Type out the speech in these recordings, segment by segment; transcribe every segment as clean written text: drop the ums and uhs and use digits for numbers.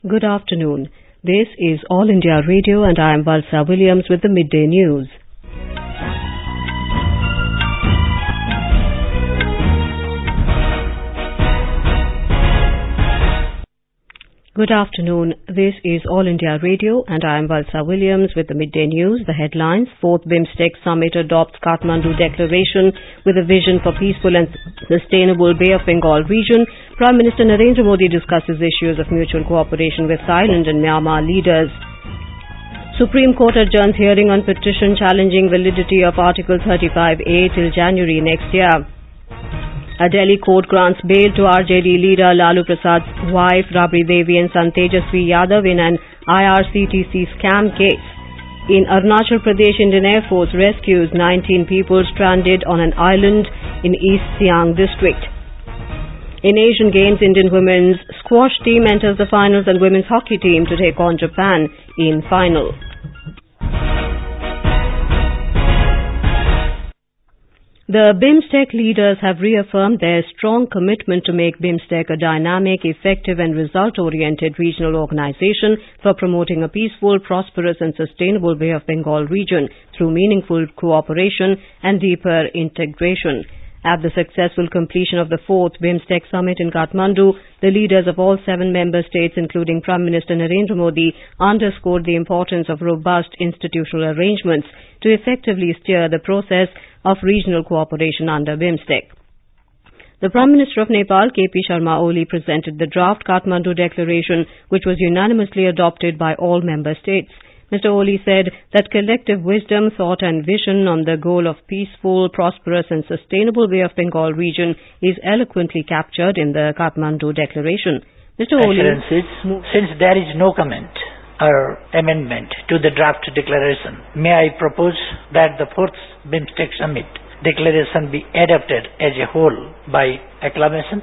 Good afternoon. This is All India Radio and I am Valsa Williams with the Midday News. Good afternoon. This is All India Radio and I am Valsa Williams with the Midday News. The headlines: 4th BIMSTEC Summit adopts Kathmandu Declaration with a vision for peaceful and sustainable Bay of Bengal region. Prime Minister Narendra Modi discusses issues of mutual cooperation with Thailand and Myanmar leaders. Supreme Court adjourns hearing on petition challenging validity of Article 35A till January next year. A Delhi court grants bail to RJD leader Lalu Prasad's wife Rabri Devi and son Tejasvi Yadav in an IRCTC scam case. In Arunachal Pradesh, Indian Air Force rescues 19 people stranded on an island in East Siang district. In Asian Games, Indian women's squash team enters the finals and women's hockey team to take on Japan in final. The BIMSTEC leaders have reaffirmed their strong commitment to make BIMSTEC a dynamic, effective and result-oriented regional organization for promoting a peaceful, prosperous and sustainable Bay of Bengal region through meaningful cooperation and deeper integration. At the successful completion of the 4th BIMSTEC Summit in Kathmandu, the leaders of all 7 member states, including Prime Minister Narendra Modi, underscored the importance of robust institutional arrangements to effectively steer the process of regional cooperation under BIMSTEC. The Prime Minister of Nepal, K.P. Sharma Oli, presented the draft Kathmandu Declaration, which was unanimously adopted by all member states. Mr. Oli said that collective wisdom, thought and vision on the goal of peaceful, prosperous and sustainable Bay of Bengal region is eloquently captured in the Kathmandu Declaration. Mr. Oli, since there is no comment or amendment to the draft declaration, may I propose that the 4th BIMSTEC Summit declaration be adopted as a whole by acclamation?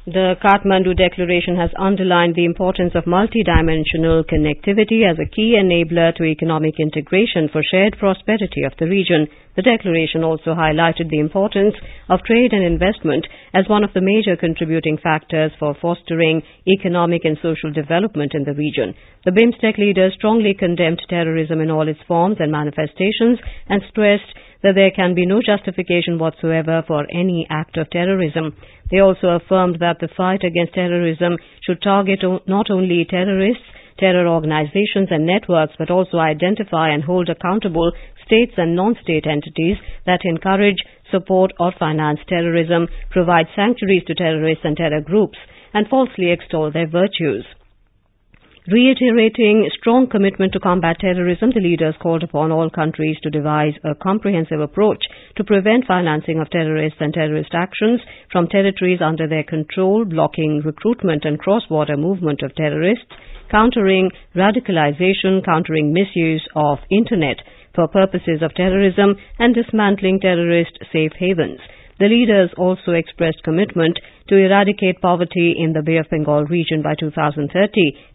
The Kathmandu Declaration has underlined the importance of multidimensional connectivity as a key enabler to economic integration for shared prosperity of the region. The declaration also highlighted the importance of trade and investment as one of the major contributing factors for fostering economic and social development in the region. The BIMSTEC leaders strongly condemned terrorism in all its forms and manifestations and stressed that there can be no justification whatsoever for any act of terrorism. They also affirmed that the fight against terrorism should target not only terrorists, terror organizations and networks, but also identify and hold accountable states and non-state entities that encourage, support or finance terrorism, provide sanctuaries to terrorists and terror groups, and falsely extol their virtues. Reiterating strong commitment to combat terrorism, the leaders called upon all countries to devise a comprehensive approach to prevent financing of terrorists and terrorist actions from territories under their control, blocking recruitment and cross-border movement of terrorists, countering radicalization, countering misuse of Internet for purposes of terrorism, and dismantling terrorist safe havens. The leaders also expressed commitment to eradicate poverty in the Bay of Bengal region by 2030,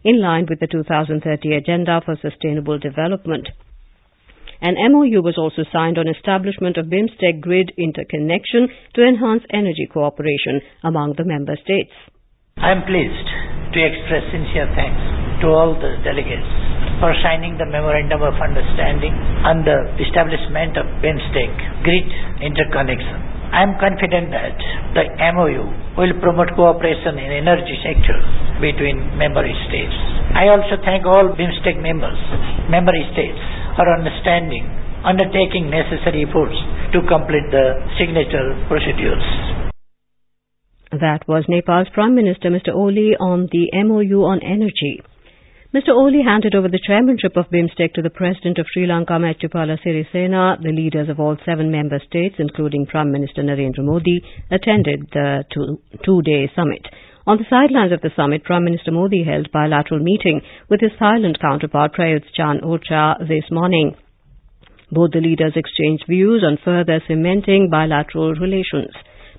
in line with the 2030 Agenda for Sustainable Development. An MOU was also signed on establishment of BIMSTEC grid interconnection to enhance energy cooperation among the member states. I am pleased to express sincere thanks to all the delegates for signing the Memorandum of Understanding on the establishment of BIMSTEC grid interconnection. I am confident that the MOU will promote cooperation in energy sector between member states. I also thank all BIMSTEC member states for undertaking necessary efforts to complete the signature procedures. That was Nepal's Prime Minister, Mr. Oli, on the MOU on energy. Mr. Oli handed over the chairmanship of BIMSTEC to the President of Sri Lanka, Maithripala Sirisena. The leaders of all 7 member states, including Prime Minister Narendra Modi, attended the two-day summit. On the sidelines of the summit, Prime Minister Modi held bilateral meeting with his Thailand counterpart Prayut Chan-o-cha this morning. Both the leaders exchanged views on further cementing bilateral relations.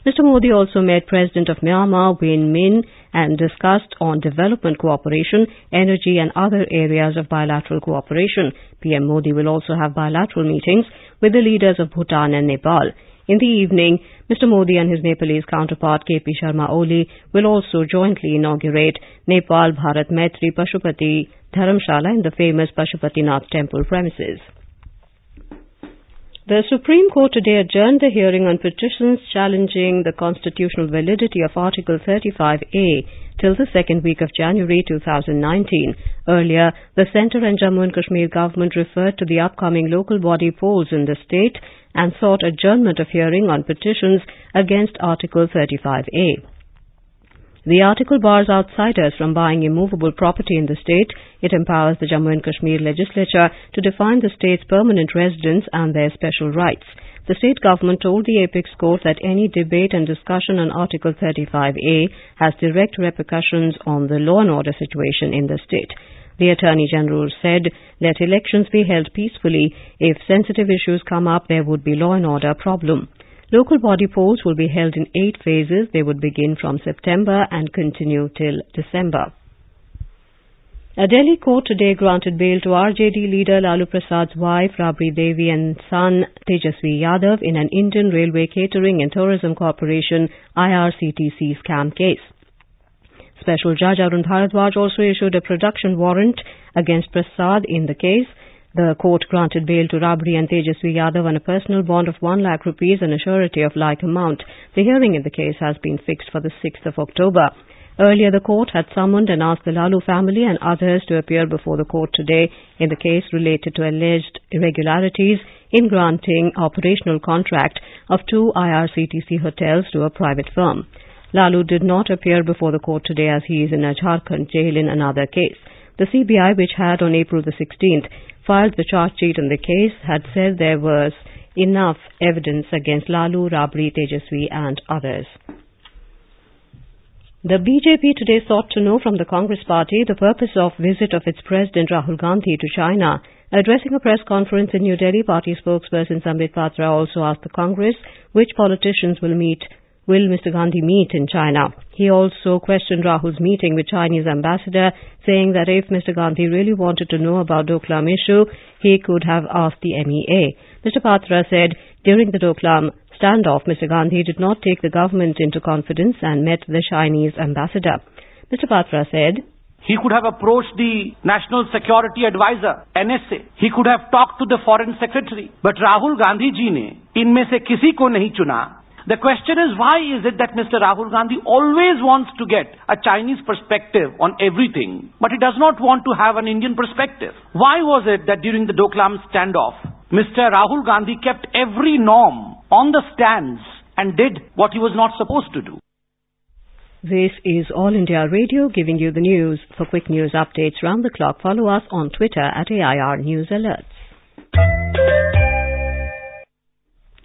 Mr. Modi also met President of Myanmar, Win Min, and discussed on development cooperation, energy and other areas of bilateral cooperation. PM Modi will also have bilateral meetings with the leaders of Bhutan and Nepal. In the evening, Mr. Modi and his Nepalese counterpart KP Sharma Oli will also jointly inaugurate Nepal Bharat Maitri Pashupati Dharamshala in the famous Pashupatinath temple premises. The Supreme Court today adjourned the hearing on petitions challenging the constitutional validity of Article 35A till the second week of January 2019. Earlier, the Centre and Jammu and Kashmir government referred to the upcoming local body polls in the state and sought adjournment of hearing on petitions against Article 35A. The article bars outsiders from buying immovable property in the state. It empowers the Jammu and Kashmir legislature to define the state's permanent residents and their special rights. The state government told the Apex Court that any debate and discussion on Article 35A has direct repercussions on the law and order situation in the state. The Attorney General said, let elections be held peacefully. If sensitive issues come up, there would be law and order problem. Local body polls will be held in 8 phases. They would begin from September and continue till December. A Delhi court today granted bail to RJD leader Lalu Prasad's wife Rabri Devi and son Tejasvi Yadav in an Indian Railway Catering and Tourism Corporation IRCTC scam case. Special Judge Arun Bharadwaj also issued a production warrant against Prasad in the case. The court granted bail to Rabri and Tejasvi Yadav on a personal bond of 1 lakh rupees and a surety of like amount. The hearing in the case has been fixed for the 6th of October. Earlier, the court had summoned and asked the Lalu family and others to appear before the court today in the case related to alleged irregularities in granting operational contract of 2 IRCTC hotels to a private firm. Lalu did not appear before the court today as he is in a Jharkhand jail in another case. The CBI, which had on April the 16th filed the charge sheet in the case, had said there was enough evidence against Lalu, Rabri, Tejasvi and others. The BJP today sought to know from the Congress party the purpose of visit of its President Rahul Gandhi to China. Addressing a press conference in New Delhi, party spokesperson Sambit Patra also asked the Congress which politicians will Mr. Gandhi meet in China. He also questioned Rahul's meeting with Chinese ambassador, saying that if Mr. Gandhi really wanted to know about Doklam issue, he could have asked the MEA. Mr. Patra said during the Doklam standoff, Mr. Gandhi did not take the government into confidence and met the Chinese ambassador. Mr. Patra said, he could have approached the National Security Advisor, NSA. He could have talked to the Foreign Secretary. But Rahul Gandhi ji ne inme se kisi ko nahi chuna. The question is, why is it that Mr. Rahul Gandhi always wants to get a Chinese perspective on everything, but he does not want to have an Indian perspective? Why was it that during the Doklam standoff, Mr. Rahul Gandhi kept every norm on the stands and did what he was not supposed to do? This is All India Radio giving you the news. For quick news updates round the clock, follow us on Twitter at AIR News Alerts.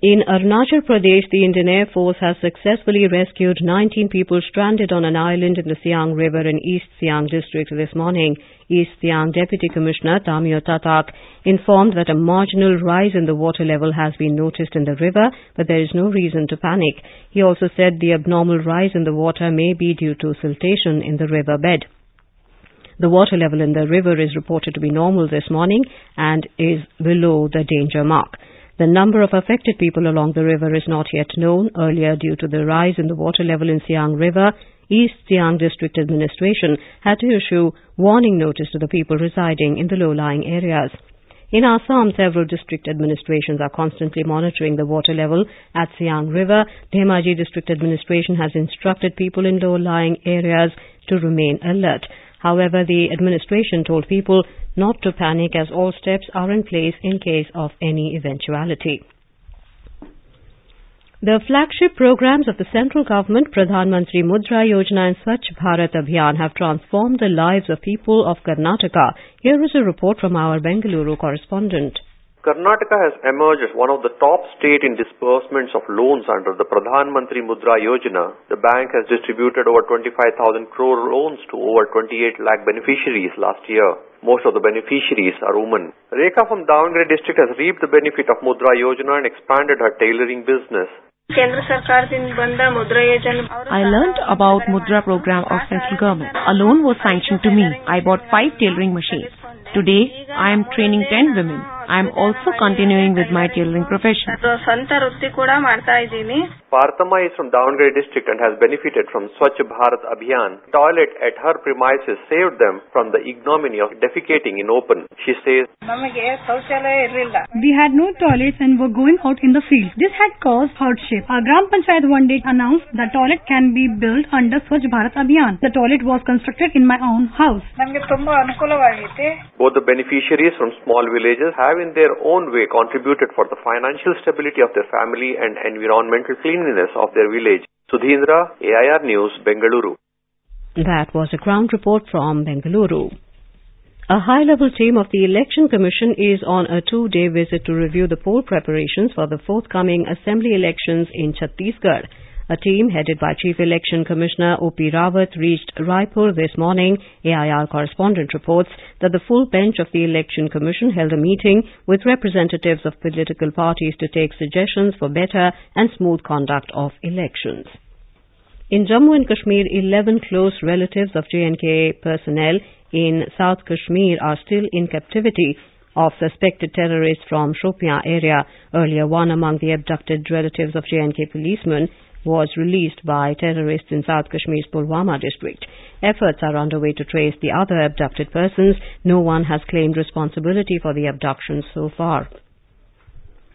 In Arunachal Pradesh, the Indian Air Force has successfully rescued 19 people stranded on an island in the Siang River in East Siang district this morning. East Siang Deputy Commissioner Tamio Tatak informed that a marginal rise in the water level has been noticed in the river, but there is no reason to panic. He also said the abnormal rise in the water may be due to siltation in the river bed. The water level in the river is reported to be normal this morning and is below the danger mark. The number of affected people along the river is not yet known. Earlier, due to the rise in the water level in Siang River, East Siang District Administration had to issue warning notice to the people residing in the low-lying areas. In Assam, several district administrations are constantly monitoring the water level at Siang River. Dhemaji District Administration has instructed people in low-lying areas to remain alert. However, the administration told people not to panic as all steps are in place in case of any eventuality. The flagship programs of the central government, Pradhan Mantri Mudra Yojana and Swachh Bharat Abhiyan, have transformed the lives of people of Karnataka. Here is a report from our Bengaluru correspondent. Karnataka has emerged as one of the top states in disbursements of loans under the Pradhan Mantri Mudra Yojana. The bank has distributed over 25,000 crore loans to over 28 lakh beneficiaries last year. Most of the beneficiaries are women. Rekha from Davangere district has reaped the benefit of Mudra Yojana and expanded her tailoring business. I learned about Mudra program of central government. A loan was sanctioned to me. I bought 5 tailoring machines. Today, I am training 10 women. I am also continuing with my tailoring profession. Partama is from Davangere district and has benefited from Swachh Bharat Abhiyan. Toilet at her premises saved them from the ignominy of defecating in open. She says, we had no toilets and were going out in the field. This had caused hardship. Our Gram Panchayat one day announced that toilet can be built under Swachh Bharat Abhiyan. The toilet was constructed in my own house. Both the beneficiaries from small villages have in their own way contributed for the financial stability of their family and environmental cleanliness of their village. Sudhindra, AIR News, Bengaluru. That was a ground report from Bengaluru. A high-level team of the Election Commission is on a 2-day visit to review the poll preparations for the forthcoming assembly elections in Chhattisgarh. A team headed by Chief Election Commissioner O.P. Rawat reached Raipur this morning. AIR correspondent reports that the full bench of the Election Commission held a meeting with representatives of political parties to take suggestions for better and smooth conduct of elections. In Jammu and Kashmir, 11 close relatives of J&K personnel in South Kashmir are still in captivity of suspected terrorists from Shopian area. Earlier, one among the abducted relatives of J&K policemen was released by terrorists in South Kashmir's Pulwama district. Efforts are underway to trace the other abducted persons. No one has claimed responsibility for the abductions so far.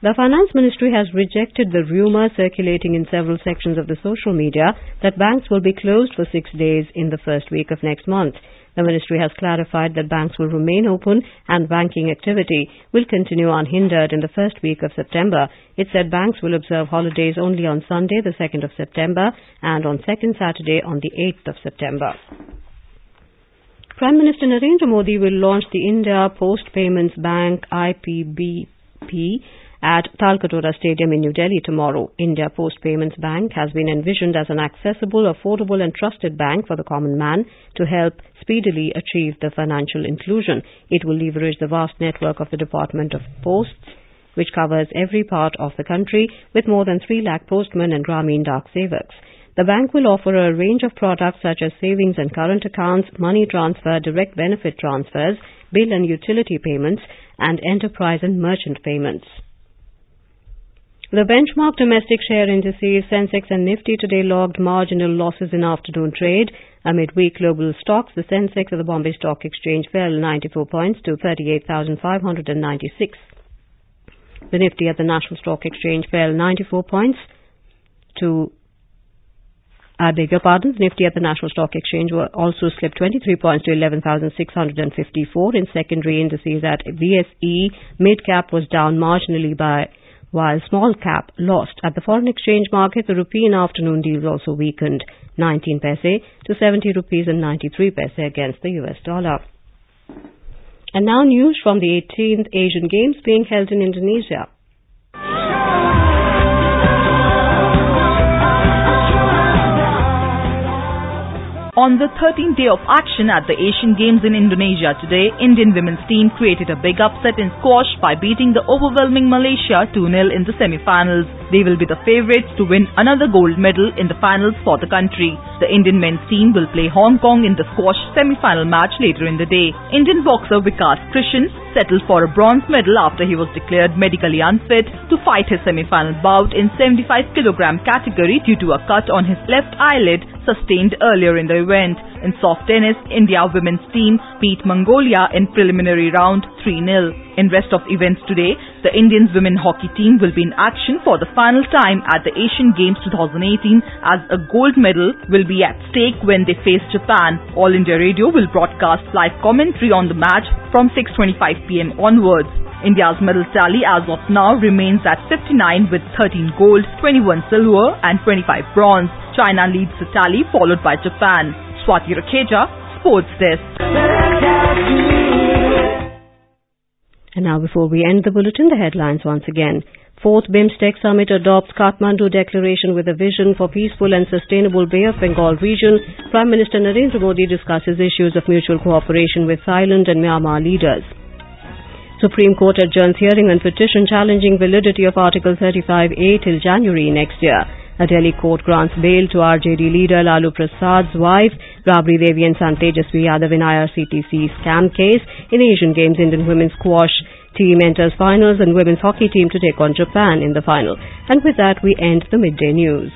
The Finance Ministry has rejected the rumour circulating in several sections of the social media that banks will be closed for 6 days in the first week of next month. The Ministry has clarified that banks will remain open and banking activity will continue unhindered in the first week of September. It said banks will observe holidays only on Sunday, the 2nd of September, and on second Saturday on the 8th of September. Prime Minister Narendra Modi will launch the India Post Payments Bank IPBP at Talkatoora Stadium in New Delhi tomorrow. India Post Payments Bank has been envisioned as an accessible, affordable and trusted bank for the common man to help speedily achieve the financial inclusion. It will leverage the vast network of the Department of Posts, which covers every part of the country with more than 3 lakh postmen and Grameen Dak Sevaks. The bank will offer a range of products such as savings and current accounts, money transfer, direct benefit transfers, bill and utility payments, and enterprise and merchant payments. The benchmark domestic share indices Sensex and Nifty today logged marginal losses in afternoon trade. Amid weak global stocks, the Sensex of the Bombay Stock Exchange fell 94 points to 38,596. The Nifty at the National Stock Exchange fell 94 points to the Nifty at the National Stock Exchange also slipped 23 points to 11,654. In secondary indices at BSE, mid-cap was down marginally while small cap lost. At the foreign exchange market, the rupee in afternoon deals also weakened 19 paise to 70 rupees and 93 paise against the US dollar. And now news from the 18th Asian Games being held in Indonesia. On the 13th day of action at the Asian Games in Indonesia today, Indian women's team created a big upset in squash by beating the overwhelming Malaysia 2-0 in the semi-finals. They will be the favourites to win another gold medal in the finals for the country. The Indian men's team will play Hong Kong in the squash semi-final match later in the day. Indian boxer Vikas Krishan settled for a bronze medal after he was declared medically unfit to fight his semi-final bout in 75 kg category due to a cut on his left eyelid sustained earlier in the event. In soft tennis, India women's team beat Mongolia in preliminary round 3-0. In rest of events today, the Indians women hockey team will be in action for the final time at the Asian Games 2018 as a gold medal will be at stake when they face Japan. All India Radio will broadcast live commentary on the match from 6:25 p.m. onwards. India's medal tally as of now remains at 59 with 13 gold, 21 silver and 25 bronze. China leads the tally followed by Japan. Swati Rakheja, Sports Desk. And now before we end the bulletin, the headlines once again. 4th BIMSTEC Summit adopts Kathmandu Declaration with a vision for peaceful and sustainable Bay of Bengal region. Prime Minister Narendra Modi discusses issues of mutual cooperation with Thailand and Myanmar leaders. Supreme Court adjourns hearing on petition challenging validity of Article 35A till January next year. A Delhi court grants bail to RJD leader Lalu Prasad's wife, Rabri Devi and son Tejasvi Yadav in IRCTC scam case. In Asian Games, Indian women's squash team enters finals and women's hockey team to take on Japan in the final. And with that, we end the midday news.